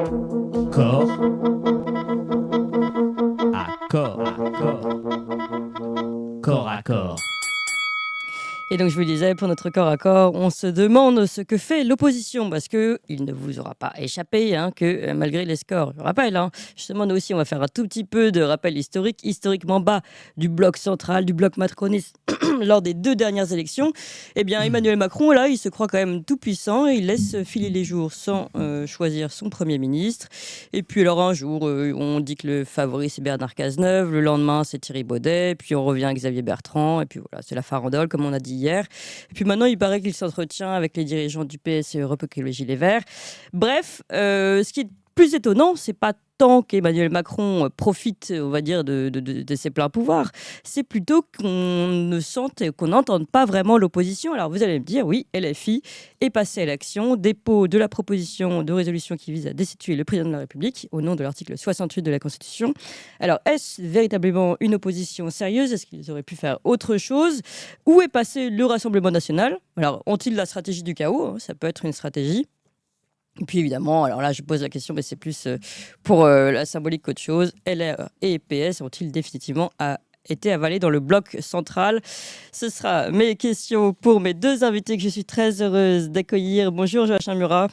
Corps à corps à corps. Corps à corps. Et donc je vous le disais, pour notre corps à corps, on se demande ce que fait l'opposition, parce que il ne vous aura pas échappé que malgré les scores, je rappelle, justement nous aussi on va faire un tout petit peu de rappel historique, historiquement bas du bloc central, du bloc macroniste lors des 2 dernières élections. Eh bien Emmanuel Macron, là, il se croit quand même tout puissant et il laisse filer les jours sans choisir son Premier ministre. Et puis alors un jour, on dit que le favori c'est Bernard Cazeneuve, le lendemain c'est Thierry Baudet, puis on revient à Xavier Bertrand, et puis voilà, c'est la farandole comme on a dit hier. Et puis maintenant, il paraît qu'il s'entretient avec les dirigeants du PS et Europe Écologie Les Verts. Bref, ce qui est plus étonnant, c'est pas tant qu'Emmanuel Macron profite, on va dire, de ses pleins pouvoirs, c'est plutôt qu'on ne sente, qu'on n'entende pas vraiment l'opposition. Alors vous allez me dire, oui, LFI est passé à l'action, dépôt de la proposition de résolution qui vise à destituer le président de la République au nom de l'article 68 de la Constitution. Alors est-ce véritablement une opposition sérieuse? Est-ce qu'ils auraient pu faire autre chose? Où est passé le Rassemblement national? Alors ont-ils la stratégie du chaos? Ça peut être une stratégie. Et puis évidemment, alors là je pose la question, mais c'est plus pour la symbolique qu'autre chose. LR et PS ont-ils définitivement été avalés dans le bloc central? Ce sera mes questions pour mes 2 invités que je suis très heureuse d'accueillir. Bonjour Joachim Murat.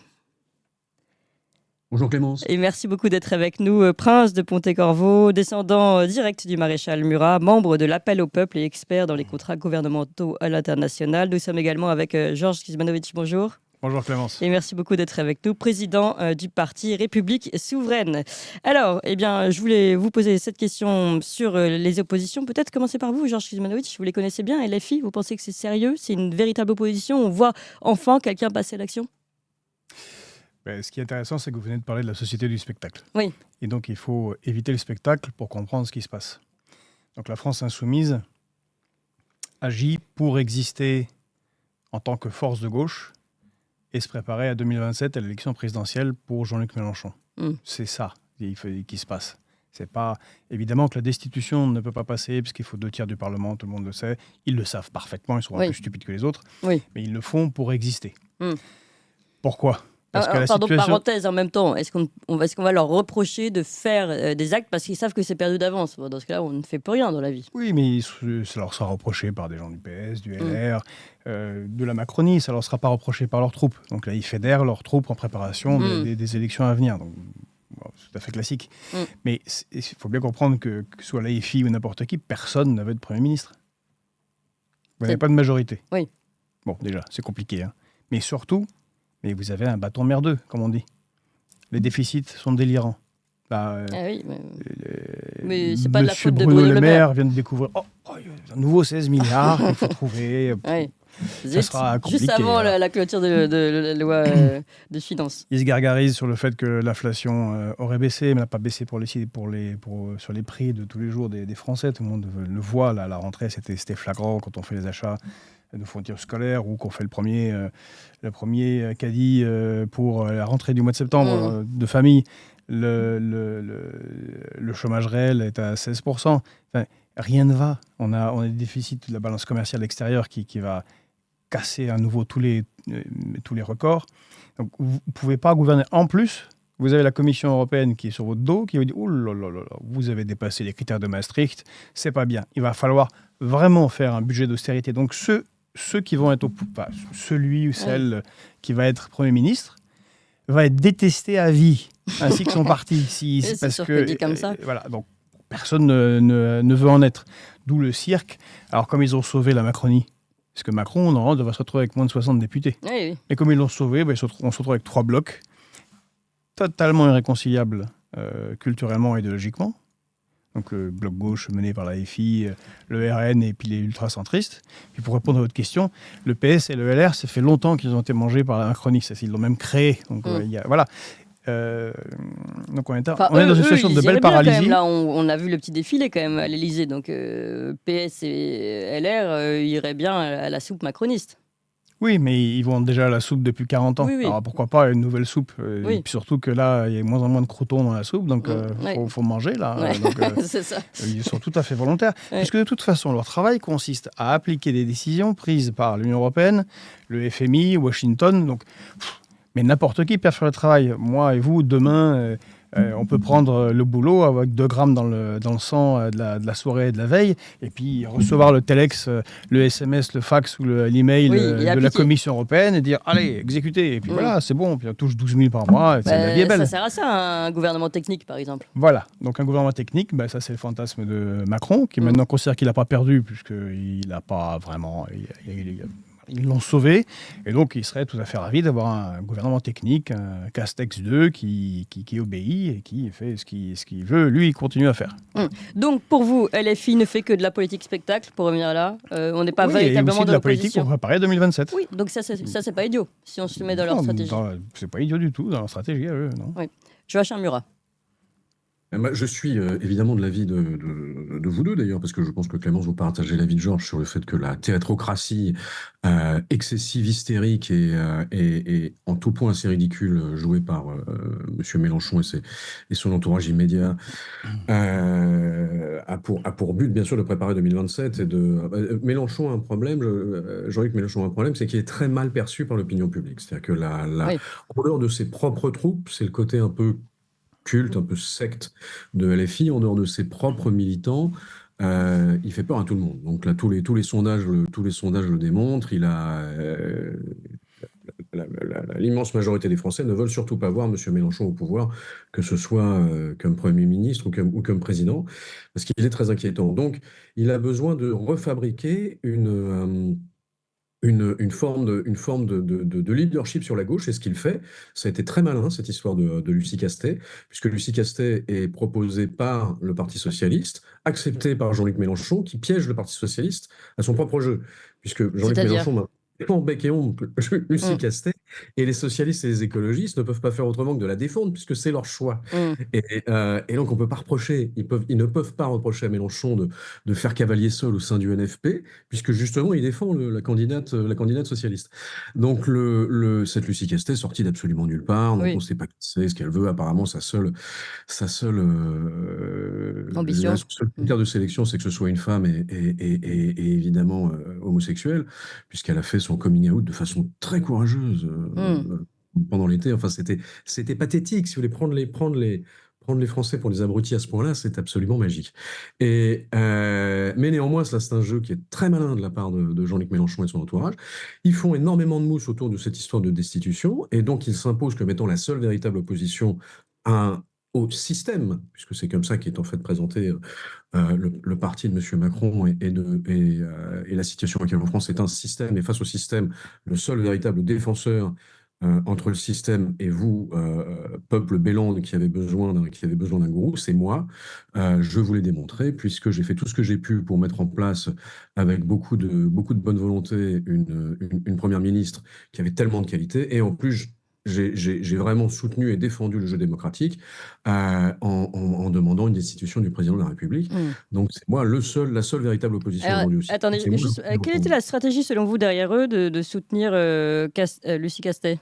Bonjour Clémence. Et merci beaucoup d'être avec nous. Prince de Pontecorvo, descendant direct du maréchal Murat, membre de l'Appel au peuple et expert dans les contrats gouvernementaux à l'international. Nous sommes également avec Georges Kizmanovic. Bonjour. Bonjour Clémence. Et merci beaucoup d'être avec nous, président du parti République Souveraine. Alors, eh bien, je voulais vous poser cette question sur les oppositions. Peut-être commencer par vous, Georges Kizmanovic. Vous les connaissez bien, LFI. Vous pensez que c'est sérieux? C'est une véritable opposition? On voit enfin quelqu'un passer à l'action? Ce qui est intéressant, c'est que vous venez de parler de la société du spectacle. Oui. Et donc, il faut éviter le spectacle pour comprendre ce qui se passe. Donc, la France insoumise agit pour exister en tant que force de gauche et se préparer à 2027 à l'élection présidentielle pour Jean-Luc Mélenchon. C'est ça qui se passe. C'est pas évidemment que la destitution ne peut pas passer parce qu'il faut 2/3 du Parlement, tout le monde le sait. Ils le savent parfaitement, ils sont plus stupides que les autres. Oui. Mais ils le font pour exister. Pourquoi? Parce que pardon, parenthèse en même temps, est-ce qu'on va leur reprocher de faire des actes parce qu'ils savent que c'est perdu d'avance? Dans ce cas-là, on ne fait plus rien dans la vie. Oui, mais ça leur sera reproché par des gens du PS, du LR, de la Macronie, ça leur sera pas reproché par leurs troupes. Donc là, ils fédèrent leurs troupes en préparation des élections à venir. Donc, c'est tout à fait classique. Mais il faut bien comprendre que ce soit l'AFI ou n'importe qui, personne n'avait de Premier ministre. Vous n'avez pas de majorité. Oui. Bon, déjà, c'est compliqué. Mais surtout... Mais vous avez un bâton merdeux, comme on dit. Les déficits sont délirants. Oui, mais c'est pas de la faute de Bruno Le Maire vient de découvrir un nouveau 16 milliards qu'il faut trouver. Ça sera compliqué. Juste avant la clôture de la loi des finances. Il se gargarise sur le fait que l'inflation aurait baissé, mais n'a pas baissé sur les prix de tous les jours des Français. Tout le monde le voit. Là, la rentrée, c'était flagrant quand on fait les achats de fournitures scolaires ou qu'on fait le premier caddie pour la rentrée du mois de septembre de famille. Le chômage réel est à 16%. Enfin, rien ne va. On a des déficits de la balance commerciale extérieure qui va casser à nouveau tous les records. Donc, vous ne pouvez pas gouverner. En plus, vous avez la Commission européenne qui est sur votre dos, qui vous dit « Oh là là là, vous avez dépassé les critères de Maastricht, c'est pas bien. Il va falloir vraiment faire un budget d'austérité. » Donc, ceux qui vont être celui ou celle qui va être Premier ministre va être détesté à vie, ainsi que son parti. Parce que dit comme ça. Voilà, donc personne ne veut en être. D'où le cirque. Alors, comme ils ont sauvé la Macronie, parce que Macron, normalement, devrait se retrouver avec moins de 60 députés. Oui. Et comme ils l'ont sauvé, on se retrouve avec 3 blocs, totalement irréconciliables culturellement et idéologiquement. Donc le bloc gauche mené par la FI, le RN et puis les ultracentristes. Puis pour répondre à votre question, le PS et le LR, ça fait longtemps qu'ils ont été mangés par la Macronie. Ils l'ont même créé. Donc voilà. Donc on est dans une situation de belle paralysie. Là, on a vu le petit défilé quand même à l'Élysée. Donc PS et LR iraient bien à la soupe macroniste. Oui, mais ils vont déjà à la soupe depuis 40 ans. Oui. Alors pourquoi pas une nouvelle soupe Et puis surtout que là, il y a de moins en moins de croutons dans la soupe, donc faut manger là. Donc, c'est ça. Ils sont tout à fait volontaires, puisque de toute façon, leur travail consiste à appliquer des décisions prises par l'Union européenne, le FMI, Washington. Donc Mais n'importe qui peut faire le travail. Moi et vous, demain, on peut prendre le boulot avec 2 grammes dans le sang de la soirée et de la veille, et puis recevoir le telex, le SMS, le fax ou l'email Oui, et de la appliquer. Commission européenne et dire allez, exécutez. Et puis voilà, c'est bon. Puis on touche 12 000 par mois. La vie est Ça belle. sert à ça, un gouvernement technique, par exemple. Voilà, donc un gouvernement technique, ça c'est le fantasme de Macron, qui maintenant considère qu'il n'a pas perdu, puisqu'il n'a pas vraiment... Ils l'ont sauvé, et donc il serait tout à fait ravi d'avoir un gouvernement technique, un Castex 2, qui obéit et qui fait ce qu'il veut, lui, il continue à faire. Donc, pour vous, LFI ne fait que de la politique spectacle, pour revenir là. On n'est pas Oui, et véritablement aussi de dans la politique l'opposition. pour préparer 2027. Oui, donc ça, c'est pas idiot, si on se met dans leur Non, stratégie. c'est pas idiot du tout dans leur stratégie à eux, non. Oui. Joachim Murat. Je suis évidemment de l'avis de vous deux d'ailleurs, parce que je pense que Clémence, vous partagez l'avis de Georges sur le fait que la théâtrocratie excessive, hystérique et en tout point assez ridicule jouée par Monsieur Mélenchon et son entourage immédiat a pour but bien sûr de préparer 2027 Mélenchon a un problème, Jean-Luc Mélenchon a un problème, c'est qu'il est très mal perçu par l'opinion publique. C'est-à-dire que Oui. en dehors de ses propres troupes, c'est le côté un peu culte, un peu secte de LFI, en dehors de ses propres militants, il fait peur à tout le monde. Donc là, tous les sondages le démontrent. L'immense majorité des Français ne veulent surtout pas voir M. Mélenchon au pouvoir, que ce soit comme Premier ministre ou comme président, parce qu'il est très inquiétant. Donc, il a besoin de refabriquer une forme de leadership sur la gauche, et ce qu'il fait, ça a été très malin, cette histoire de Lucie Castet, puisque Lucie Castet est proposée par le Parti socialiste, acceptée par Jean-Luc Mélenchon, qui piège le Parti socialiste à son propre jeu, puisque Jean-Luc C'est-à-dire Mélenchon m'a en bec et ongle Lucie Mm. Castet, et les socialistes et les écologistes ne peuvent pas faire autrement que de la défendre, puisque c'est leur choix. Et donc on peut pas reprocher, ils ne peuvent pas reprocher à Mélenchon de faire cavalier seul au sein du NFP, puisque justement il défend la candidate socialiste. Donc cette Lucie Castet sortie d'absolument nulle part, donc Oui. on ne sait pas qui c'est, ce qu'elle veut. Apparemment sa seule Ambition. son seul critère de sélection, c'est que ce soit une femme et évidemment homosexuelle, puisqu'elle a fait son coming out de façon très courageuse pendant l'été. Enfin, c'était pathétique. Si vous voulez prendre les Français pour des abrutis à ce point-là, c'est absolument magique. Mais néanmoins, ça, c'est un jeu qui est très malin de la part de Jean-Luc Mélenchon et de son entourage. Ils font énormément de mousse autour de cette histoire de destitution, et donc ils s'imposent comme étant la seule véritable opposition au système, puisque c'est comme ça qu'est en fait présenté le parti de M. Macron et la situation actuelle en France est un système, et face au système, le seul véritable défenseur entre le système et vous, peuple bélande qui avait besoin d'un gourou, c'est moi. Je vous l'ai démontré, puisque j'ai fait tout ce que j'ai pu pour mettre en place, avec beaucoup de bonne volonté, une première ministre qui avait tellement de qualités, et en plus, j'ai vraiment soutenu et défendu le jeu démocratique en demandant une destitution du président de la République. Donc c'est moi la seule véritable opposition Alors, aujourd'hui aussi. attendez, C'est moi juste, le quelle était la stratégie selon vous derrière eux de soutenir Lucie Castet?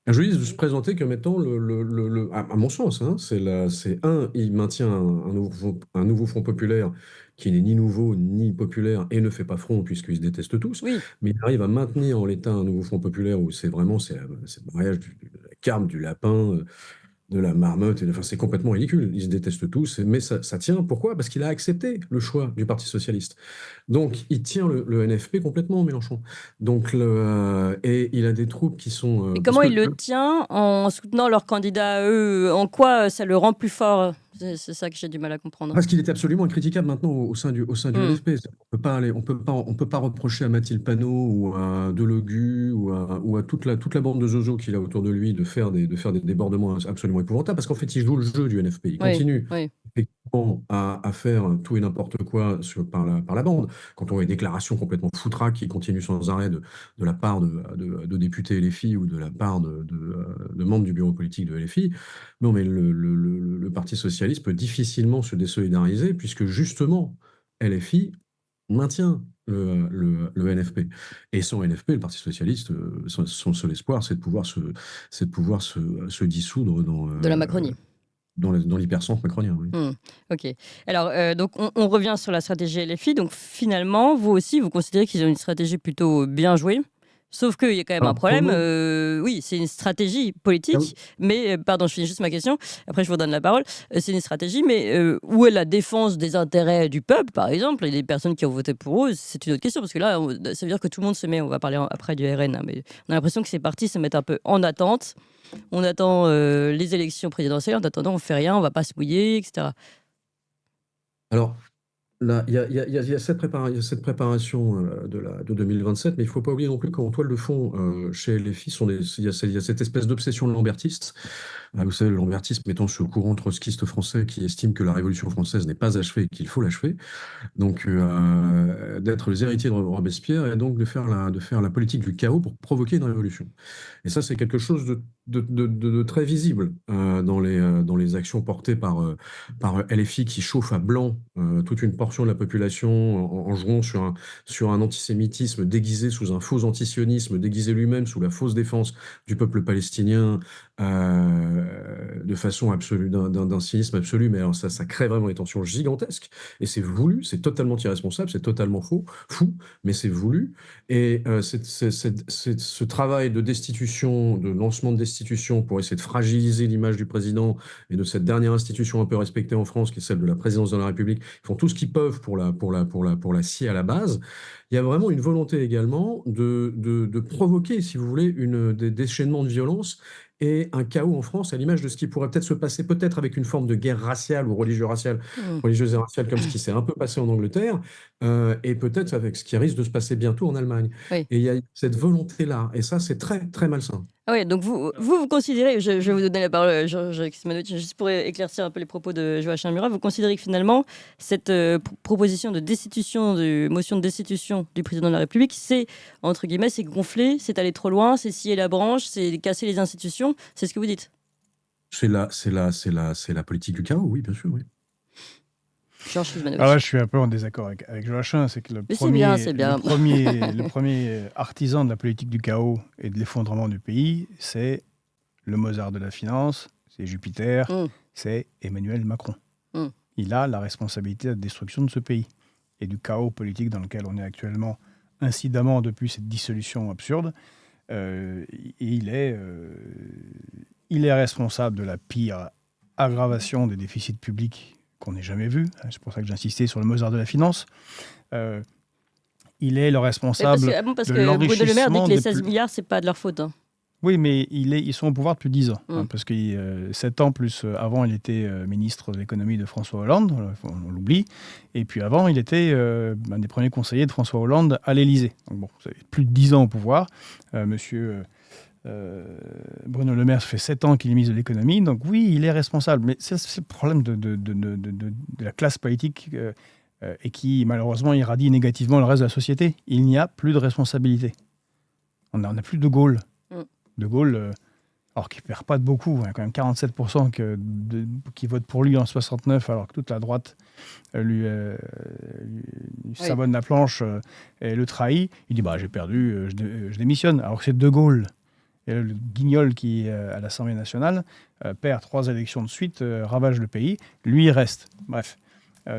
Je lui dis de se présenter comme étant à mon sens, hein, il maintient un nouveau front populaire qui n'est ni nouveau ni populaire et ne fait pas front puisqu'ils se détestent tous, Oui, mais il arrive à maintenir en l'état un nouveau front populaire où c'est le mariage de la carpe, du lapin, de la marmotte, enfin c'est complètement ridicule. Ils se détestent tous, mais ça tient. Pourquoi? Parce qu'il a accepté le choix du Parti socialiste. Donc il tient le NFP complètement, Mélenchon. Donc et il a des troupes qui sont. et Parce comment que il le tient en soutenant leurs candidats à eux? En quoi ça le rend plus fort? C'est ça que j'ai du mal à comprendre. Parce qu'il est absolument incritiquable maintenant au sein du NFP. On peut pas reprocher à Mathilde Panot ou à Delogu ou à toute la bande de zozo qu'il a autour de lui de faire des débordements absolument épouvantables, parce qu'en fait, il joue le jeu du NFP. Il Oui, continue oui. effectivement à faire tout et n'importe quoi par la bande. Quand on voit des déclarations complètement foutraques qui continuent sans arrêt de la part de députés LFI ou de la part de membres du bureau politique de LFI, non, mais le Parti socialiste peut difficilement se désolidariser, puisque justement, LFI maintient le NFP. Et sans NFP, le Parti socialiste, son seul espoir, c'est de pouvoir se dissoudre De la Macronie. dans l'hypercentre macronien. Oui. Ok. Alors, donc, on revient sur la stratégie LFI. Donc, finalement, vous aussi, vous considérez qu'ils ont une stratégie plutôt bien jouée Sauf qu'il y a quand même un Alors, problème. pendant... Oui, c'est une stratégie Ah oui. politique, mais pardon, je finis juste ma question. Après, je vous donne la parole. C'est une stratégie, mais où est la défense des intérêts du peuple, par exemple, et des personnes qui ont voté pour eux? C'est une autre question, parce que là, ça veut dire que tout le monde se met. On va parler après du RN, hein, mais on a l'impression que ces partis se mettent un peu en attente. On attend les élections présidentielles. En attendant, on fait rien, on va pas se mouiller, etc. Alors, là, il y a cette préparation de 2027, mais il ne faut pas oublier non plus qu'en toile de fond, chez LFI, il y a cette espèce d'obsession de lambertiste. Vous savez, le lambertisme étant ce courant trotskiste français qui estime que la Révolution française n'est pas achevée et qu'il faut l'achever. Donc, d'être les héritiers de Robespierre et donc de faire la politique du chaos pour provoquer une révolution. Et ça, c'est quelque chose de très visible dans les actions portées par LFI qui chauffe à blanc toute une portion de la population en jouant sur un antisémitisme déguisé sous un faux antisionisme, déguisé lui-même sous la fausse défense du peuple palestinien de façon absolue, d'un cynisme absolu. Mais alors ça crée vraiment des tensions gigantesques. Et c'est voulu, c'est totalement irresponsable, c'est totalement fou, mais c'est voulu. Et ce travail de destitution, de lancement de destitution pour essayer de fragiliser l'image du président et de cette dernière institution un peu respectée en France, qui est celle de la présidence de la République, ils font tout ce qu'ils peuvent pour la scier à la base. Il y a vraiment une volonté également de provoquer, si vous voulez, des déchaînements de violence et un chaos en France, à l'image de ce qui pourrait peut-être se passer, peut-être avec une forme de guerre raciale ou religieuse et raciale, comme ce qui s'est un peu passé en Angleterre, et peut-être avec ce qui risque de se passer bientôt en Allemagne. Oui. Et il y a cette volonté-là, et ça, c'est très, très malsain. Ah ouais, donc vous considérez, je vais vous donner la parole, Georges Ximanovic, juste pour éclaircir un peu les propos de Joachim Murat, vous considérez que finalement, cette proposition de destitution, de motion de destitution du président de la République, c'est, entre guillemets, c'est gonflé, c'est aller trop loin, c'est scier la branche, c'est casser les institutions, c'est ce que vous dites? C'est la politique du chaos, oui, bien sûr, oui. Georges Ximanovic. Alors là, je suis un peu en désaccord avec Joachim, c'est que Mais c'est bien, c'est bien. le premier artisan de la politique du chaos et de l'effondrement du pays, c'est le Mozart de la finance, c'est Jupiter, c'est Emmanuel Macron. Il a la responsabilité de la destruction de ce pays et du chaos politique dans lequel on est actuellement, incidemment depuis cette dissolution absurde. Il est responsable de la pire aggravation des déficits publics qu'on n'ait jamais vu. C'est pour ça que j'insistais sur le Mozart de la finance. Il est le responsable parce de que Bruno l'enrichissement... Le Maire dit que les 16 milliards, c'est pas de leur faute. Hein. Oui, mais ils sont au pouvoir depuis 10 ans. Parce que 7 ans plus avant, il était ministre de l'économie de François Hollande, on l'oublie. Et puis avant, il était un des premiers conseillers de François Hollande à l'Élysée. Donc bon, plus de 10 ans au pouvoir. Monsieur Bruno Le Maire, ça fait 7 ans qu'il est ministre de l'économie. Donc oui, il est responsable. Mais c'est le problème de la classe politique et qui, malheureusement, irradie négativement le reste de la société. Il n'y a plus de responsabilité. On n'a plus de Gaulle. De Gaulle, alors qu'il ne perd pas de beaucoup, il y a quand même 47% qui votent pour lui en 69, alors que toute la droite lui savonne la planche et le trahit. Il dit j'ai perdu, je démissionne. Alors que c'est De Gaulle, et le guignol qui est à l'Assemblée nationale, perd 3 élections de suite, ravage le pays. Lui, il reste. Bref,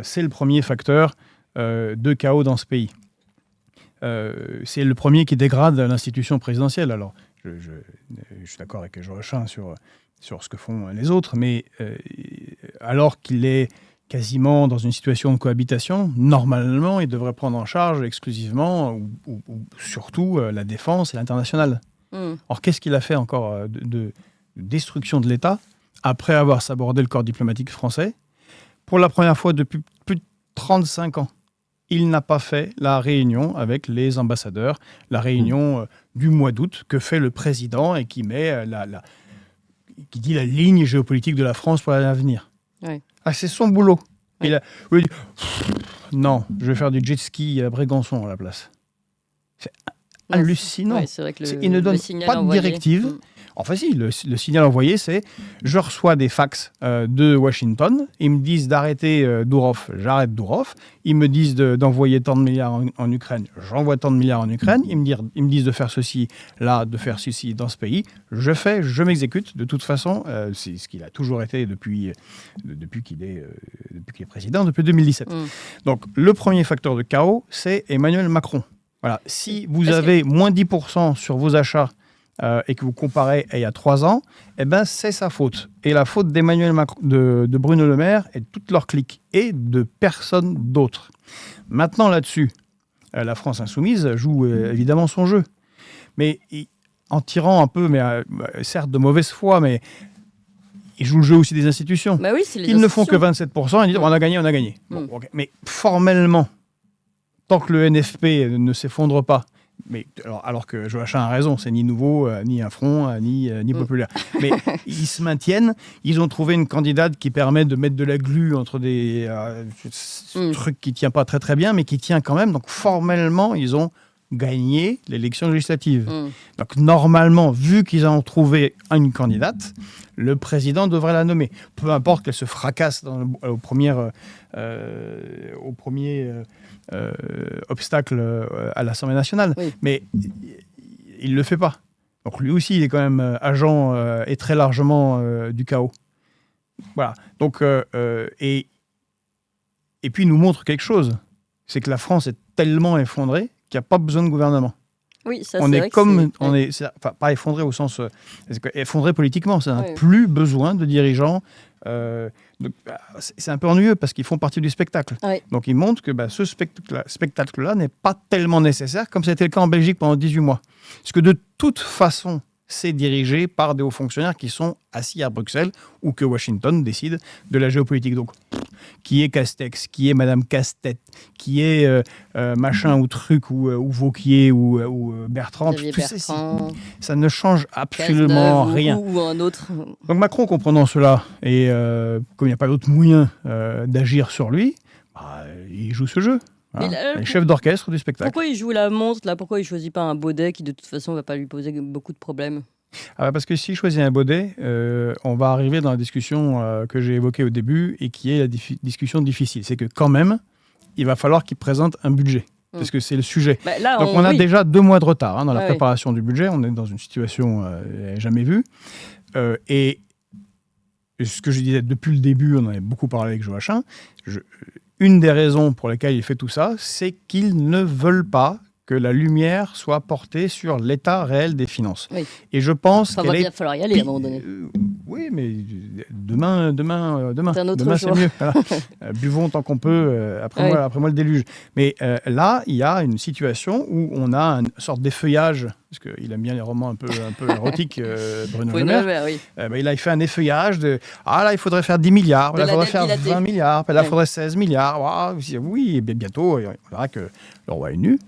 c'est le premier facteur de chaos dans ce pays. C'est le premier qui dégrade l'institution présidentielle. Alors, je suis d'accord avec Joachim sur ce que font les autres, mais alors qu'il est quasiment dans une situation de cohabitation, normalement, il devrait prendre en charge exclusivement ou surtout la défense et l'international. Or, qu'est-ce qu'il a fait encore de destruction de l'État après avoir sabordé le corps diplomatique français? Pour la première fois depuis plus de 35 ans, il n'a pas fait la réunion avec les ambassadeurs, la réunion du mois d'août que fait le président et qui met qui dit la ligne géopolitique de la France pour l'avenir. Ouais. C'est son boulot. Ouais. Il dit, non, je vais faire du jet ski à Brégançon à la place. C'est hallucinant. Ouais, c'est vrai que Il ne donne pas de envoyé. directive. Enfin si, le signal envoyé, c'est je reçois des fax de Washington, ils me disent d'arrêter Dourov, j'arrête Dourov, ils me disent d'envoyer tant de milliards en Ukraine, j'envoie tant de milliards en Ukraine, ils me disent de faire ceci là, de faire ceci dans ce pays, je m'exécute, de toute façon, c'est ce qu'il a toujours été depuis qu'il est président, depuis 2017. Donc le premier facteur de chaos, c'est Emmanuel Macron. Voilà. Si vous avez moins 10% sur vos achats et que vous comparez à il y a 3 ans, eh ben, c'est sa faute. Et la faute d'Emmanuel Macron, de Bruno Le Maire et de toute leur clique et de personne d'autre. Maintenant, là-dessus, la France insoumise joue évidemment son jeu. Mais en tirant un peu, mais certes de mauvaise foi, mais ils jouent le jeu aussi des institutions. Bah oui, c'est les Ils ne font que institutions. 27%, ils disent on a gagné, on a gagné. Bon, ok. Mais formellement, tant que le NFP ne s'effondre pas, mais alors que Joachim a raison, c'est ni nouveau, ni un front, ni populaire. Mais ils se maintiennent, ils ont trouvé une candidate qui permet de mettre de la glu entre des trucs qui ne tient pas très très bien, mais qui tient quand même. Donc formellement, ils ont gagné l'élection législative. Donc normalement, vu qu'ils ont trouvé une candidate, le président devrait la nommer. Peu importe qu'elle se fracasse au premier obstacle à l'Assemblée nationale. Oui. Mais il ne le fait pas. Donc lui aussi, il est quand même agent et très largement du chaos. Voilà. Donc, et puis il nous montre quelque chose. C'est que la France est tellement effondrée qu'il n'y a pas besoin de gouvernement. Oui, ça, on c'est est vrai comme, que on est, enfin, pas effondré au sens effondré politiquement, ça n'a plus besoin de dirigeants. C'est un peu ennuyeux parce qu'ils font partie du spectacle. Oui. Donc ils montrent que ce spectacle-là n'est pas tellement nécessaire comme c'était le cas en Belgique pendant 18 mois. Parce que de toute façon, c'est dirigé par des hauts fonctionnaires qui sont assis à Bruxelles ou que Washington décide de la géopolitique. Donc, qui est Castex, qui est Madame Casse-Tête, qui est machin ou truc ou Vauquier ou Bertrand, tout ça ne change absolument rien. Ou un autre. Donc Macron, comprenant cela, et comme il n'y a pas d'autre moyen d'agir sur lui, il joue ce jeu. Voilà. Les chefs d'orchestre du spectacle. Pourquoi il joue la monstre là? Pourquoi il ne choisit pas un Baudet qui de toute façon ne va pas lui poser beaucoup de problèmes? Parce que s'il choisit un Baudet, on va arriver dans la discussion que j'ai évoquée au début et qui est la discussion difficile. C'est que quand même, il va falloir qu'il présente un budget. Parce que c'est le sujet. Là, donc on a déjà 2 mois de retard dans la préparation du budget. On est dans une situation jamais vue. Et ce que je disais depuis le début, on en avait beaucoup parlé avec Joachim, une des raisons pour lesquelles il fait tout ça, c'est qu'ils ne veulent pas que la lumière soit portée sur l'état réel des finances. Oui. Et je pense qu'il va bien falloir y aller à un moment donné. Oui, mais demain c'est mieux. Voilà. Buvons tant qu'on peut, après moi le déluge. Mais là, il y a une situation où on a une sorte d'effeuillage, parce qu'il aime bien les romans un peu érotiques, Bruno Le Maire. Oui. Il fait un effeuillage de « Ah là, il faudrait faire 10 milliards, là, il faudrait faire 20 milliards, là, il faudrait 16 milliards. Oui, et bientôt, il verra que le roi est nu.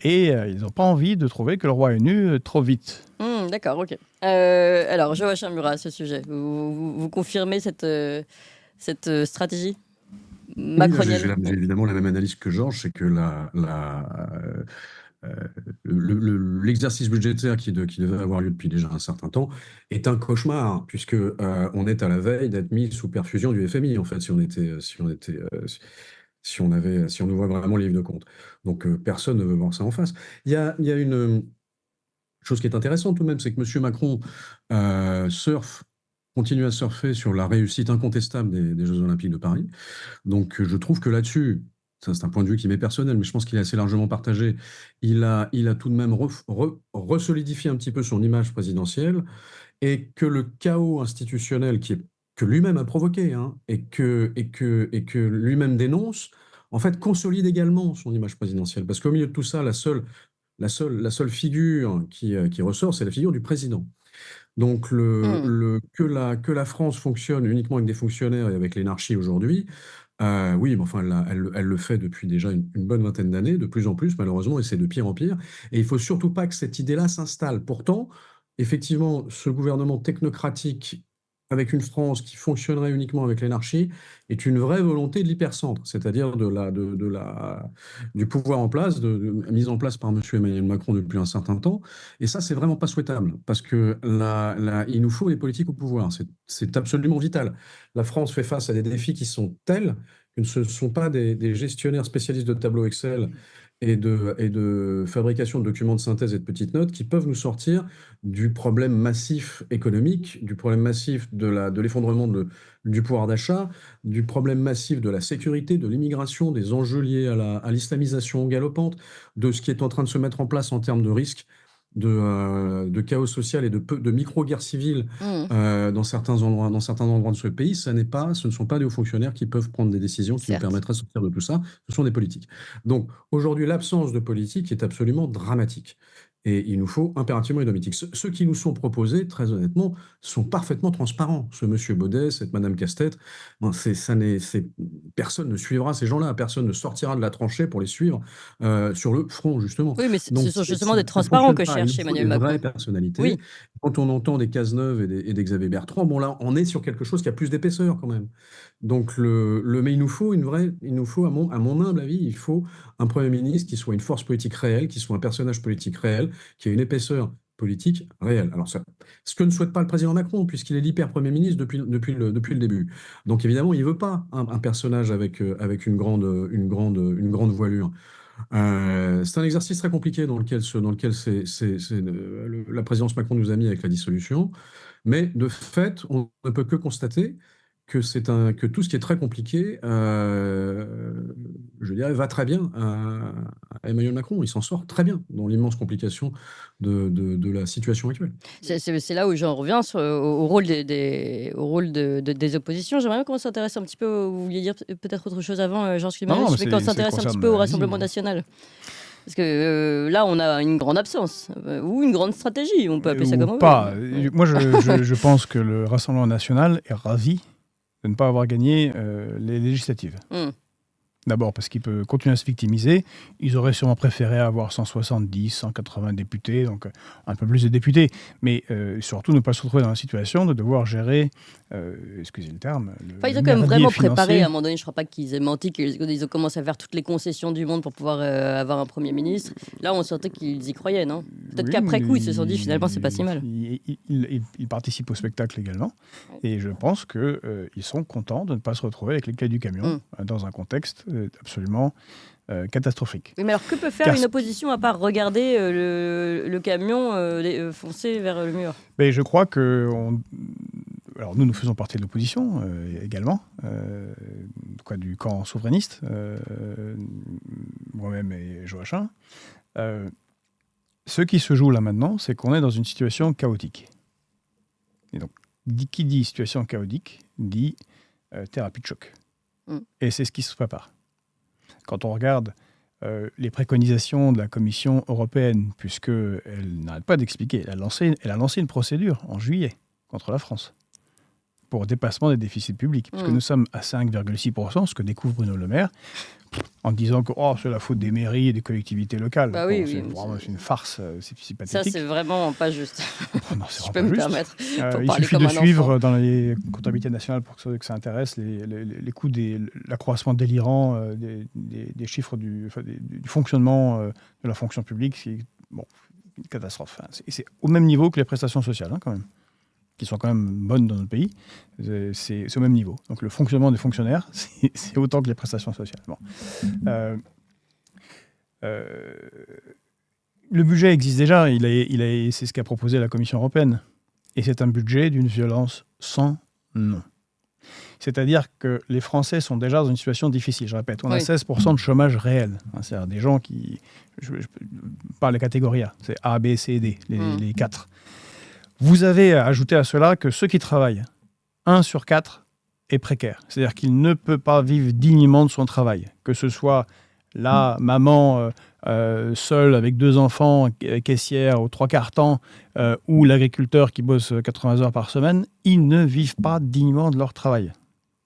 Et ils n'ont pas envie de trouver que le roi est nu trop vite. D'accord, ok. Alors, Joachim Murat, à ce sujet, vous confirmez cette stratégie macronienne? J'ai évidemment la même analyse que Georges, c'est que l'exercice budgétaire qui devait avoir lieu depuis déjà un certain temps est un cauchemar, puisque on est à la veille d'être mis sous perfusion du FMI, en fait, si on ouvrait vraiment les livres de compte. Donc personne ne veut voir ça en face. Il y a une chose qui est intéressante tout de même, c'est que M. Macron continue à surfer sur la réussite incontestable des Jeux Olympiques de Paris. Donc je trouve que là-dessus, ça c'est un point de vue qui m'est personnel, mais je pense qu'il est assez largement partagé, il a tout de même resolidifié un petit peu son image présidentielle, et que le chaos institutionnel que lui-même a provoqué, et que lui-même dénonce, en fait, consolide également son image présidentielle. Parce qu'au milieu de tout ça, la seule figure qui ressort, c'est la figure du président. Donc, que la France fonctionne uniquement avec des fonctionnaires et avec l'énarchie aujourd'hui, oui, mais enfin, elle le fait depuis déjà une bonne vingtaine d'années, de plus en plus, malheureusement, et c'est de pire en pire. Et il ne faut surtout pas que cette idée-là s'installe. Pourtant, effectivement, ce gouvernement technocratique avec une France qui fonctionnerait uniquement avec l'énarchie est une vraie volonté de l'hypercentre, c'est-à-dire du pouvoir en place, mise en place par M. Emmanuel Macron depuis un certain temps. Et ça, c'est vraiment pas souhaitable, parce que il nous faut des politiques au pouvoir. C'est absolument vital. La France fait face à des défis qui sont tels que ce ne sont pas des gestionnaires spécialistes de tableaux Excel et de fabrication de documents de synthèse et de petites notes qui peuvent nous sortir du problème massif économique, du problème massif de l'effondrement du pouvoir d'achat, du problème massif de la sécurité, de l'immigration, des enjeux liés à l'islamisation galopante, de ce qui est en train de se mettre en place en termes de risques de chaos social et de micro-guerres civiles Mmh. dans certains endroits de ce pays. Ce ne sont pas des hauts fonctionnaires qui peuvent prendre des décisions qui nous Certes. permettraient de sortir de tout ça, ce sont des politiques. Donc aujourd'hui, l'absence de politique est absolument dramatique. Et il nous faut impérativement une politique. Ceux qui nous sont proposés, très honnêtement, sont parfaitement transparents. Ce monsieur Baudet, cette madame Castex, bon, personne ne suivra ces gens-là, personne ne sortira de la tranchée pour les suivre sur le front, justement. Oui, mais ce Donc, sont justement ça des ne transparents fonctionne que pas. cherche Il nous faut Emmanuel des Macron. vraies personnalités. Oui. Quand on entend des Cazeneuve et des Xavier Bertrand, bon là, on est sur quelque chose qui a plus d'épaisseur quand même. Donc, mais il nous faut à mon humble avis, il faut un Premier ministre qui soit une force politique réelle, qui soit un personnage politique réel, qui ait une épaisseur politique réelle. Alors, ce que ne souhaite pas le président Macron, puisqu'il est l'hyper-Premier ministre depuis le début. Donc, évidemment, il ne veut pas un personnage avec une grande voilure. C'est un exercice très compliqué dans lequel la présidence Macron nous a mis avec la dissolution. Mais de fait, on ne peut que constater que tout ce qui est très compliqué, je dirais, va très bien à Emmanuel Macron. Il s'en sort très bien dans l'immense complication de la situation actuelle. C'est là où j'en reviens au rôle des oppositions. J'aimerais bien qu'on s'intéresse un petit peu. Vous vouliez dire peut-être autre chose avant, Georges Climeret, Non, mais qu'on s'intéresse un petit peu au Rassemblement national. Parce que là, on a une grande absence, ou une grande stratégie, on peut appeler ça comme on veut. Pas. Ouais. Moi, je pense que le Rassemblement national est ravi de ne pas avoir gagné les législatives. Mmh. D'abord parce qu'il peut continuer à se victimiser. Ils auraient sûrement préféré avoir 170, 180 députés, donc un peu plus de députés. Mais surtout ne pas se retrouver dans la situation de devoir gérer, excusez le terme, Ils ont quand même vraiment préparé. À un moment donné, je ne crois pas qu'ils aient menti, qu'ils ont commencé à faire toutes les concessions du monde pour pouvoir avoir un Premier ministre. Là, on sentait qu'ils y croyaient, non ? Peut-être qu'après coup, ils se sont dit finalement, c'est pas si mal. Ils participent au spectacle également. Ouais. Et je pense qu'ils sont contents de ne pas se retrouver avec les clés du camion dans un contexte absolument catastrophique. Oui, mais alors que peut faire une opposition à part regarder le camion foncer vers le mur ? Mais je crois que... Alors nous faisons partie de l'opposition également, du camp souverainiste, moi-même et Joachim. Ce qui se joue là maintenant, c'est qu'on est dans une situation chaotique. Et donc, qui dit situation chaotique, dit thérapie de choc. Et c'est ce qui se prépare. Quand on regarde les préconisations de la Commission européenne, puisqu'elle n'arrête pas d'expliquer, elle a lancé une procédure en juillet contre la France pour dépassement des déficits publics, puisque nous sommes à 5,6%, ce que découvre Bruno Le Maire, en disant que c'est la faute des mairies et des collectivités locales. Bah c'est une farce, c'est pathétique. Ça, c'est vraiment pas juste. Non, c'est je peux me permettre. Il suffit de suivre dans les comptabilités nationales pour que ça intéresse les coûts l'accroissement délirant des chiffres du fonctionnement de la fonction publique. C'est une catastrophe. C'est au même niveau que les prestations sociales, quand même, qui sont quand même bonnes dans notre pays, c'est au même niveau. Donc le fonctionnement des fonctionnaires, c'est autant que les prestations sociales. Bon. Le budget existe déjà, c'est ce qu'a proposé la Commission européenne. Et c'est un budget d'une violence sans nom. C'est-à-dire que les Français sont déjà dans une situation difficile. Je répète, on a 16% de chômage réel. C'est-à-dire des gens qui... Je parle des catégories A. C'est A, B, C et D, les 4. Vous avez ajouté à cela que ceux qui travaillent, 1 sur 4 est précaire. C'est-à-dire qu'il ne peut pas vivre dignement de son travail. Que ce soit la maman seule avec 2 enfants, caissière au 3/4 temps, ou l'agriculteur qui bosse 80 heures par semaine, ils ne vivent pas dignement de leur travail,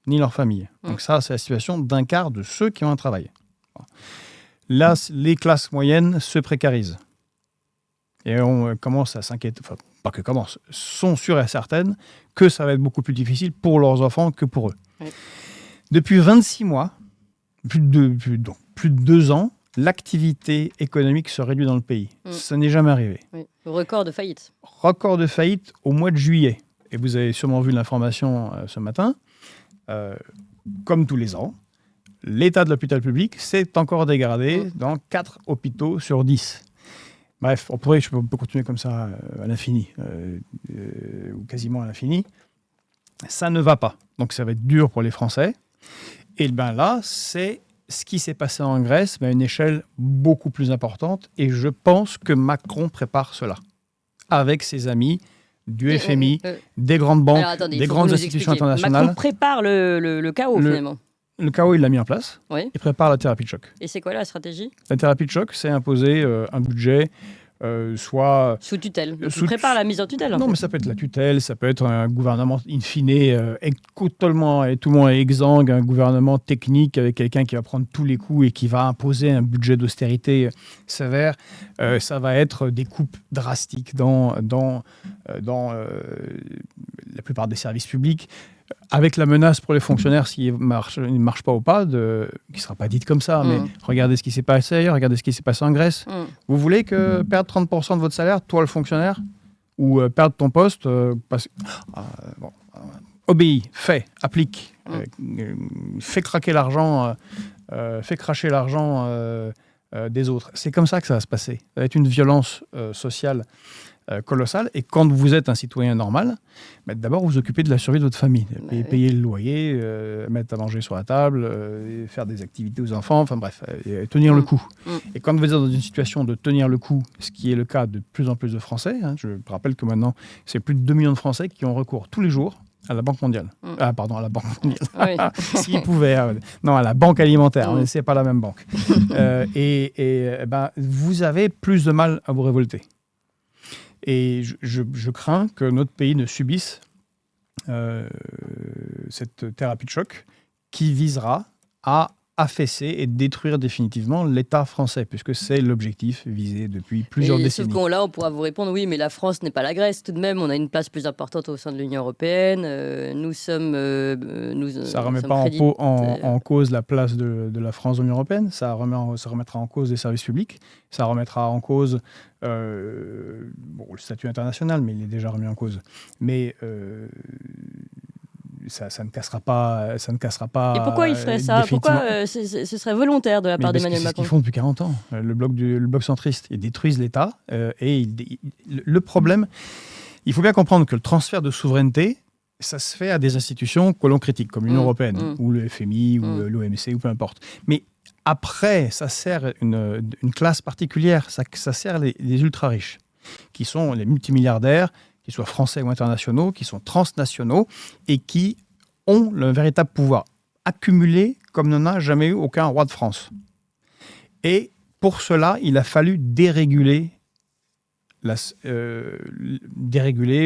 ni leur famille. Donc ça, c'est la situation d'un quart de ceux qui ont un travail. Là, les classes moyennes se précarisent. Et on commence à s'inquiéter, enfin, pas que commence, sont sûres et certaines que ça va être beaucoup plus difficile pour leurs enfants que pour eux. Oui. Depuis 26 mois, plus de 2 ans, l'activité économique se réduit dans le pays. Ça n'est jamais arrivé. Oui. Record de faillite. Record de faillite au mois de juillet. Et vous avez sûrement vu l'information ce matin. Comme tous les ans, l'état de l'hôpital public s'est encore dégradé dans 4 hôpitaux sur 10. Bref, je peux continuer comme ça à l'infini, ou quasiment à l'infini. Ça ne va pas. Donc ça va être dur pour les Français. Et bien là, c'est ce qui s'est passé en Grèce, mais à une échelle beaucoup plus importante. Et je pense que Macron prépare cela. Avec ses amis du FMI, des grandes banques, des grandes institutions internationales. Macron prépare le chaos, finalement. Le chaos, il l'a mis en place. Oui. Il prépare la thérapie de choc. Et c'est quoi la stratégie ? La thérapie de choc, c'est imposer un budget soit... Sous tutelle. Donc, il prépare la mise en tutelle. Non, mais ça peut être la tutelle, ça peut être un gouvernement in fine totalement et tout le monde est exsangue, un gouvernement technique avec quelqu'un qui va prendre tous les coups et qui va imposer un budget d'austérité sévère. Ça va être des coupes drastiques dans la plupart des services publics, avec la menace pour les fonctionnaires s'ils ne marchent pas au pas, qui ne sera pas dite comme ça, mais regardez ce qui s'est passé ailleurs, regardez ce qui s'est passé en Grèce. Vous voulez perdre 30% de votre salaire, toi le fonctionnaire, ou perdre ton poste obéis, fais, applique, fais craquer l'argent, fais cracher l'argent des autres. C'est comme ça que ça va se passer. Ça va être une violence sociale colossale. Et quand vous êtes un citoyen normal, d'abord vous occupez de la survie de votre famille. Payer le loyer, mettre à manger sur la table, faire des activités aux enfants, enfin bref, tenir le coup. Et quand vous êtes dans une situation de tenir le coup, ce qui est le cas de plus en plus de Français, je rappelle que maintenant, c'est plus de 2 millions de Français qui ont recours tous les jours à la Banque mondiale. À la Banque mondiale. S'ils pouvaient. Non, à la Banque alimentaire. Mais c'est pas la même banque. Vous avez plus de mal à vous révolter. Et je crains que notre pays ne subisse cette thérapie de choc qui visera à affaisser et détruire définitivement l'État français, puisque c'est l'objectif visé depuis plusieurs décennies. Sauf qu'on pourra vous répondre, oui, mais la France n'est pas la Grèce. Tout de même, on a une place plus importante au sein de l'Union européenne. Nous sommes... ça ne remet pas en cause la place de la France dans l'Union européenne. Ça remettra en cause les services publics. Ça remettra en cause le statut international, mais il est déjà remis en cause. Mais... ça ne cassera pas. Et pourquoi ils feraient ça ? Pourquoi ce serait volontaire de la part d'Emmanuel Macron ? C'est ce qu'ils font depuis 40 ans. Le bloc centriste, ils détruisent l'État. Le problème, il faut bien comprendre que le transfert de souveraineté, ça se fait à des institutions que l'on critique, comme l'Union européenne, ou le FMI, ou l'OMC, ou peu importe. Mais après, ça sert une classe particulière. Ça sert les ultra-riches, qui sont les multimilliardaires, qu'ils soient français ou internationaux, qui sont transnationaux et qui ont le véritable pouvoir accumulé comme n'en a jamais eu aucun roi de France. Et pour cela, il a fallu déréguler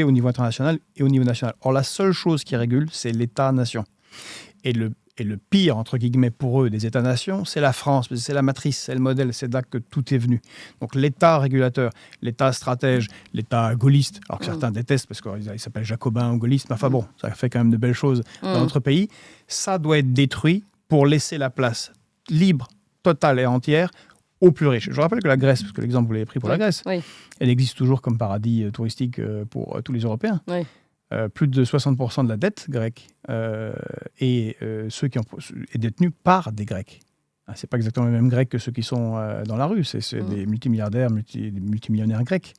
au niveau international et au niveau national. Or, la seule chose qui régule, c'est l'État-nation. Et le pire, entre guillemets, pour eux, des États-nations, c'est la France, parce que c'est la matrice, c'est le modèle, c'est là que tout est venu. Donc l'État régulateur, l'État stratège, l'État gaulliste, alors que certains détestent parce qu'ils s'appellent jacobin ou gaulliste, mais enfin bon, ça fait quand même de belles choses dans notre pays, ça doit être détruit pour laisser la place libre, totale et entière aux plus riches. Je rappelle que la Grèce, parce que l'exemple vous l'avez pris pour la Grèce, elle existe toujours comme paradis touristique pour tous les Européens. Plus de 60% de la dette grecque est détenue par des Grecs. C'est pas exactement les mêmes Grecs que ceux qui sont dans la rue, c'est des multimilliardaires, des multimillionnaires grecs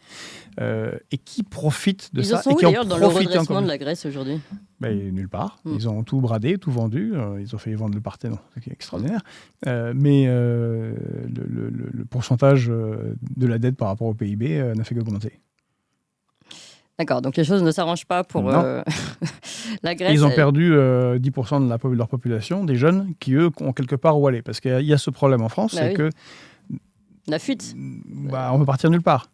et qui profitent de ça. Ils en sont où d'ailleurs dans le redressement de la Grèce aujourd'hui ? Nulle part. Ils ont tout bradé, tout vendu. Ils ont fait vendre le Parthénon, ce qui est extraordinaire. Mais le pourcentage de la dette par rapport au PIB n'a fait qu'augmenter. D'accord, donc les choses ne s'arrangent pas pour la Grèce. Ils ont perdu 10% de leur population, des jeunes, qui, eux, ont quelque part où aller. Parce qu'il y a ce problème en France, c'est que... La fuite. On peut partir nulle part.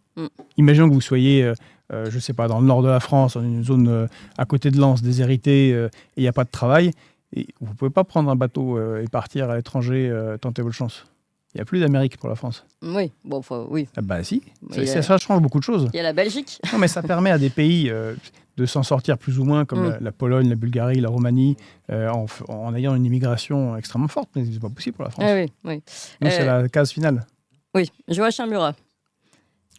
Imaginons que vous soyez, je ne sais pas, dans le nord de la France, dans une zone à côté de Lens, déshéritée, et il n'y a pas de travail. Et vous ne pouvez pas prendre un bateau et partir à l'étranger, tenter votre chance. Il n'y a plus d'Amérique pour la France. Oui, oui. Si, ça change beaucoup de choses. Il y a la Belgique. Non, mais ça permet à des pays de s'en sortir plus ou moins, comme la Pologne, la Bulgarie, la Roumanie, en ayant une immigration extrêmement forte. Mais ce n'est pas possible pour la France. Oui. Nous, c'est la case finale. Oui, Joachim Murat.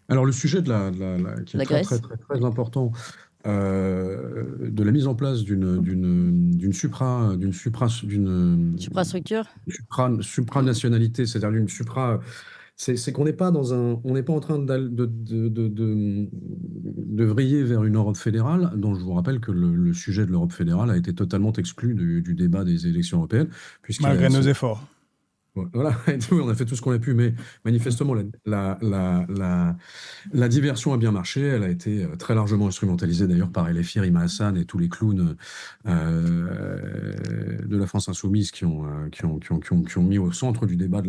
Alors, le sujet qui est très, très, très, très important de la mise en place d'une Suprastructure. supranationalité, c'est-à-dire d'une supra. C'est qu'on n'est pas on n'est pas en train de vriller vers une Europe fédérale, dont je vous rappelle que le sujet de l'Europe fédérale a été totalement exclu du débat des élections européennes, puisqu'il Malgré a- nos efforts. voilà, on a fait tout ce qu'on a pu, mais manifestement, la diversion a bien marché. Elle a été très largement instrumentalisée d'ailleurs par LFI, Rima Hassan et tous les clowns de la France insoumise qui ont mis au centre du débat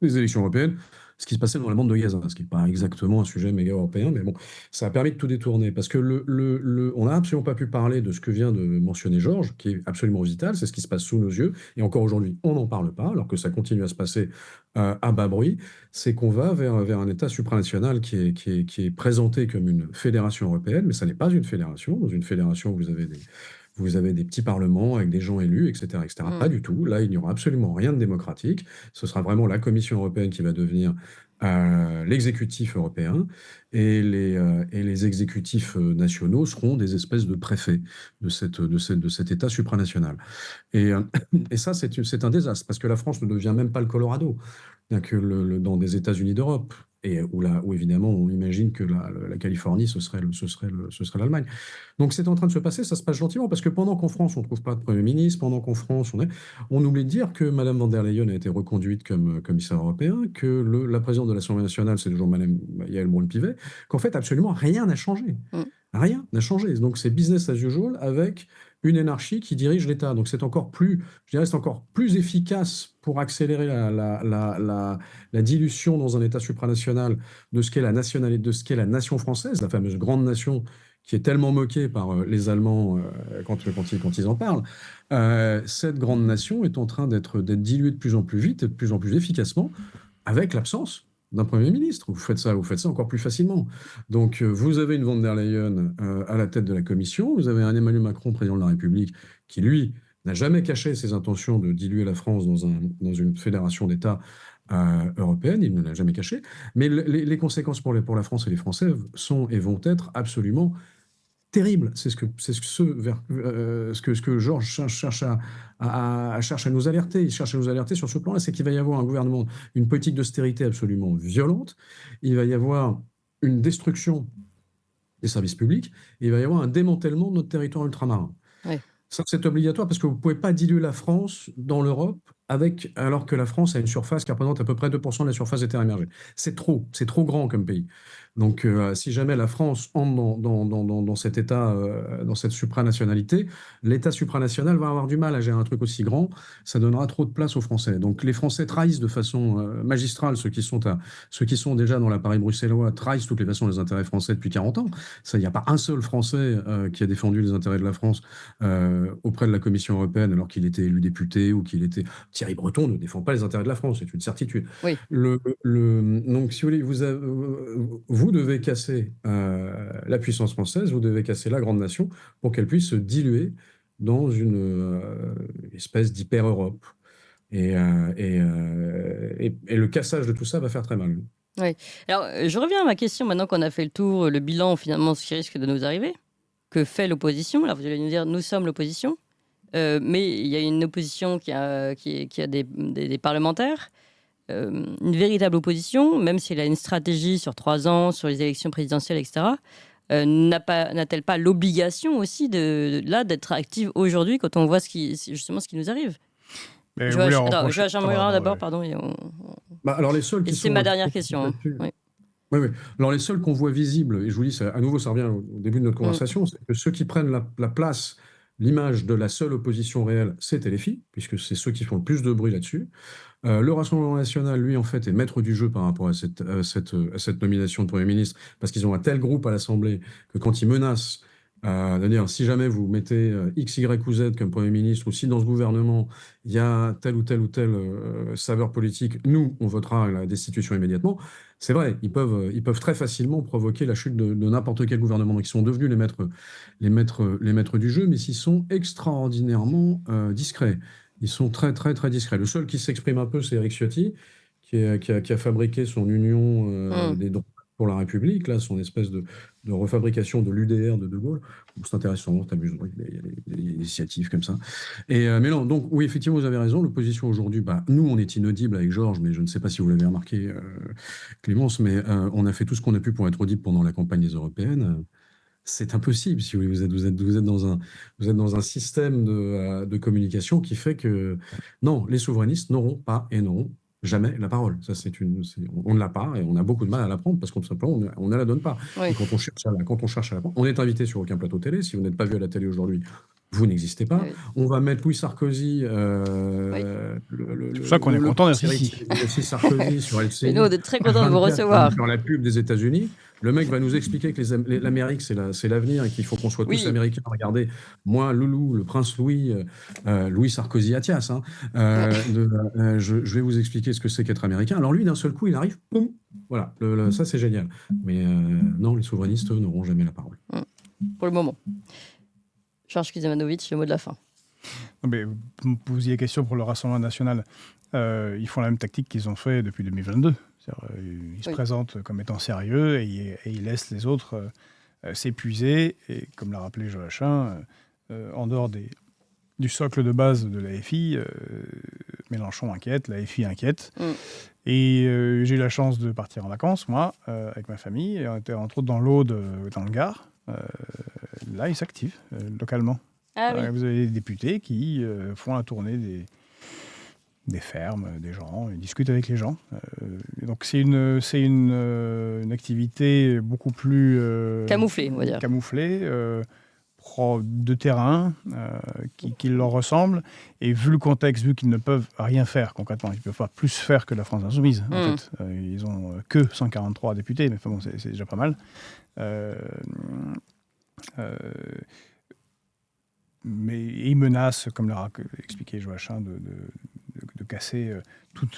des élections européennes ce qui se passait dans la bande de Gaza, ce qui n'est pas exactement un sujet méga européen, mais bon, ça a permis de tout détourner. Parce que on n'a absolument pas pu parler de ce que vient de mentionner Georges, qui est absolument vital, c'est ce qui se passe sous nos yeux. Et encore aujourd'hui, on n'en parle pas, alors que ça continue à se passer à bas bruit. C'est qu'on va vers un État supranational qui est présenté comme une fédération européenne, mais ça n'est pas une fédération. Dans une fédération, vous avez des petits parlements avec des gens élus, etc., etc. Pas du tout. Là, il n'y aura absolument rien de démocratique. Ce sera vraiment la Commission européenne qui va devenir l'exécutif européen et les exécutifs nationaux seront des espèces de préfets de cet État supranational. Et, et ça, c'est un désastre parce que la France ne devient même pas le Colorado, bien que dans des États-Unis d'Europe. Et où évidemment on imagine que la Californie ce serait l'Allemagne. Donc c'est en train de se passer, ça se passe gentiment, parce que pendant qu'en France, on ne trouve pas de Premier ministre, pendant qu'en France, on oublie de dire que Mme von der Leyen a été reconduite comme commissaire européen, que la présidente de l'Assemblée nationale, c'est toujours Mme Yaël Braun-Pivet, qu'en fait, absolument rien n'a changé. Rien n'a changé. Donc c'est business as usual avec une énarchie qui dirige l'État. Donc c'est encore plus, je dirais, c'est encore plus efficace pour accélérer la dilution dans un État supranational de ce qu'est la nationalité, de ce qu'est la nation française, la fameuse grande nation qui est tellement moquée par les Allemands quand ils en parlent. Cette grande nation est en train d'être diluée de plus en plus vite et de plus en plus efficacement avec l'absence d'un Premier ministre. Vous faites ça encore plus facilement. Donc, vous avez une von der Leyen à la tête de la Commission, vous avez un Emmanuel Macron, président de la République, qui, lui, n'a jamais caché ses intentions de diluer la France dans une fédération d'États européenne, il ne l'a jamais caché, mais les conséquences pour la France et les Français sont et vont être absolument terribles. C'est ce que Georges cherche à nous alerter. Il cherche à nous alerter sur ce plan-là, c'est qu'il va y avoir un gouvernement, une politique d'austérité absolument violente, il va y avoir une destruction des services publics, et il va y avoir un démantèlement de notre territoire ultramarin. Ouais. Ça, c'est obligatoire parce que vous ne pouvez pas diluer la France dans l'Europe alors que la France a une surface qui représente à peu près 2% de la surface des terres émergées. C'est trop grand comme pays. Donc, si jamais la France entre dans cet État, dans cette supranationalité, l'État supranational va avoir du mal à gérer un truc aussi grand. Ça donnera trop de place aux Français. Donc, les Français trahissent de façon magistrale ceux qui sont déjà dans l'appareil bruxellois, trahissent de toutes les façons les intérêts français depuis 40 ans. Il n'y a pas un seul Français qui a défendu les intérêts de la France auprès de la Commission européenne alors qu'il était élu député ou qu'il était... Thierry Breton ne défend pas les intérêts de la France, c'est une certitude. Oui. Donc, si vous voulez, vous devez casser la puissance française, vous devez casser la grande nation pour qu'elle puisse se diluer dans une espèce d'hyper-Europe. Et le cassage de tout ça va faire très mal. Oui. Alors, je reviens à ma question maintenant qu'on a fait le tour, le bilan finalement, ce qui risque de nous arriver. Que fait l'opposition? Là, vous allez nous dire, nous sommes l'opposition. Mais il y a une opposition qui a des parlementaires, une véritable opposition, même si elle a une stratégie sur 3 ans, sur les élections présidentielles, etc. N'a-t-elle pas l'obligation aussi d'être active aujourd'hui quand on voit ce qui nous arrive? Joachim Murat d'abord, pardon. Alors les seuls et c'est ma dernière question. Oui. Oui. Alors les seuls qu'on voit visibles, et je vous dis, à nouveau, ça revient au début de notre conversation, c'est que ceux qui prennent la place, l'image de la seule opposition réelle, c'est LFI, puisque c'est ceux qui font le plus de bruit là-dessus. Le Rassemblement national, lui, en fait, est maître du jeu par rapport à cette nomination de Premier ministre, parce qu'ils ont un tel groupe à l'Assemblée que quand ils menacent, c'est-à-dire, si jamais vous mettez X, Y ou Z comme Premier ministre, ou si dans ce gouvernement, il y a telle ou telle saveur politique, nous, on votera la destitution immédiatement. C'est vrai, ils peuvent très facilement provoquer la chute de n'importe quel gouvernement. Donc, ils sont devenus les maîtres du jeu, mais ils sont extraordinairement discrets. Ils sont très, très, très discrets. Le seul qui s'exprime un peu, c'est Éric Ciotti, qui a fabriqué son union des droits pour la République, là, son espèce de refabrication de l'UDR de Gaulle. Bon, c'est intéressant, c'est amusant, il y a des initiatives comme ça. Mais non, donc oui, effectivement, vous avez raison, l'opposition aujourd'hui, nous, on est inaudible avec Georges, mais je ne sais pas si vous l'avez remarqué, Clémence, mais on a fait tout ce qu'on a pu pour être audible pendant la campagne des européennes. C'est impossible, si vous voulez. Vous êtes dans un système de communication qui fait que non, les souverainistes n'auront pas et n'auront jamais la parole. Ça, on ne l'a pas et on a beaucoup de mal à la prendre parce qu'on simplement on ne la donne pas. Oui. Et quand on cherche à la prendre, on est invité sur aucun plateau télé. Si vous n'êtes pas vu à la télé aujourd'hui, vous n'existez pas. Oui. On va mettre Louis Sarkozy. C'est pour ça qu'on est content d'être ici. Sarkozy sur LCI. Et nous, on est très contents de vous recevoir. Sur la pub des États-Unis. Le mec va nous expliquer que l'Amérique, c'est l'avenir et qu'il faut qu'on soit tous américains. Regardez, moi, Loulou, le prince Louis, Louis Sarkozy Attias, je vais vous expliquer ce que c'est qu'être américain. Alors lui, d'un seul coup, il arrive, boum, voilà, ça c'est génial. Mais non, les souverainistes, eux, n'auront jamais la parole. Pour le moment. Georges Kizimanovic, le mot de la fin. Mais vous me posiez la question pour le Rassemblement national. Ils font la même tactique qu'ils ont fait depuis 2022. Ils se présentent comme étant sérieux et ils laissent les autres s'épuiser. Et comme l'a rappelé Joachim, en dehors du socle de base de la FI, Mélenchon inquiète, la FI inquiète. Et j'ai eu la chance de partir en vacances, moi, avec ma famille. Et on était entre autres dans l'Aude, dans le Gard. Là, ils s'activent localement. Ah, oui. Vous avez des députés qui font la tournée des fermes, des gens, ils discutent avec les gens. Donc c'est une activité beaucoup plus camouflée, on va dire. Camouflée, de terrain, qui leur ressemble. Et vu le contexte, vu qu'ils ne peuvent rien faire concrètement, ils ne peuvent pas plus faire que la France insoumise. En fait, ils ont que 143 députés, mais enfin bon, c'est déjà pas mal. Mais ils menacent, comme l'a expliqué Joachim, de casser tout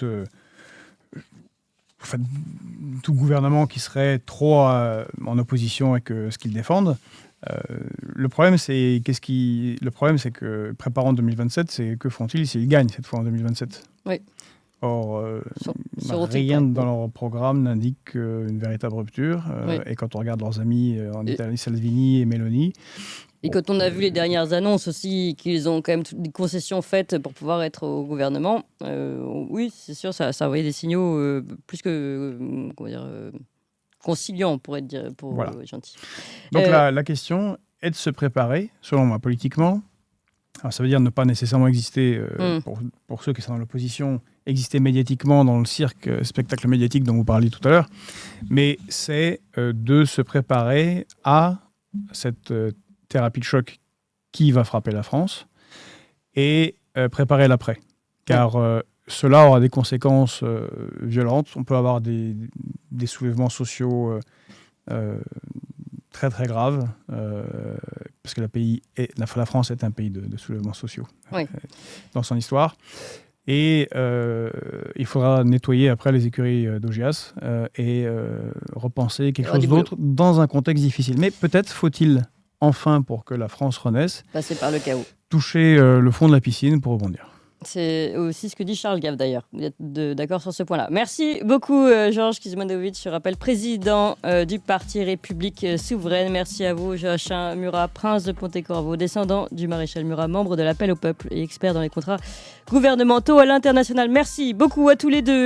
gouvernement qui serait trop en opposition avec ce qu'ils défendent. Le problème, c'est que préparant 2027, c'est que font-ils s'ils gagnent cette fois en 2027 ? Oui. Or, rien dans leur programme n'indique une véritable rupture. Et quand on regarde leurs amis en Italie, Salvini et Meloni. Et quand on a vu les dernières annonces aussi, qu'ils ont quand même toutes des concessions faites pour pouvoir être au gouvernement, oui, c'est sûr, ça envoyait des signaux plus que conciliants, pour être gentil. Donc la question est de se préparer, selon moi, politiquement. Alors, ça veut dire ne pas nécessairement exister, pour ceux qui sont dans l'opposition, exister médiatiquement dans le spectacle médiatique dont vous parliez tout à l'heure, mais c'est de se préparer à cette thérapie de choc qui va frapper la France et préparer l'après. Car cela aura des conséquences violentes. On peut avoir des soulèvements sociaux très très graves, parce que la France est un pays de soulèvements sociaux dans son histoire. Et il faudra nettoyer après les écuries d'Augias et repenser quelque chose d'autre dans un contexte difficile. Mais peut-être faut-il enfin, pour que la France renaisse, passer par le chaos, toucher le fond de la piscine pour rebondir. C'est aussi ce que dit Charles Gave d'ailleurs. Vous êtes d'accord sur ce point-là. Merci beaucoup Georges Kizimanovic, je rappelle président du Parti République Souveraine. Merci à vous Joachim Murat, prince de Pontecorvo, descendant du maréchal Murat, membre de l'appel au peuple et expert dans les contrats gouvernementaux à l'international. Merci beaucoup à tous les deux.